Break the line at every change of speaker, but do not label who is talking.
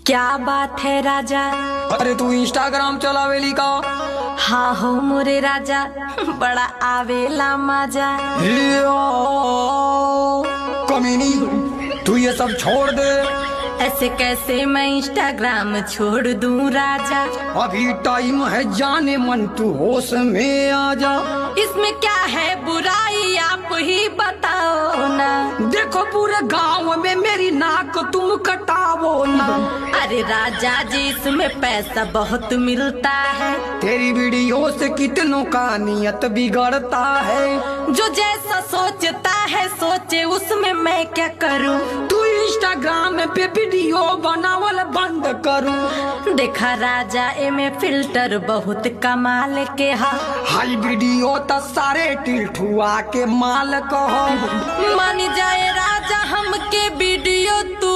क्या बात है राजा?
अरे तू इंस्टाग्राम चलावेली का?
हाँ हो मोरे राजा, बड़ा आवेला मजा।
कमीनी, तू ये सब छोड़ दे।
ऐसे कैसे मैं इंस्टाग्राम छोड़ दूं राजा?
अभी टाइम है जाने मन, तू होश में आ जा।
इसमें क्या है बुराई, आप ही बताओ ना।
देखो पूरे गांव में मेरी नाक तुम कटावो ना।
अरे राजा जी, इसमें पैसा बहुत मिलता है।
तेरी वीडियो से कितनों का नियत बिगड़ता है।
जो जैसा सोचता है सोचे, उसमें मैं क्या करूं?
तू इंस्टाग्राम पे वीडियो बनावल बंद करूं।
देखा राजा, एमे फिल्टर बहुत कमाल के हा।
हाई वीडियो तो सारे टिल्ठुआ के माल कहो।
मान जाए राजा हमके वीडियो तू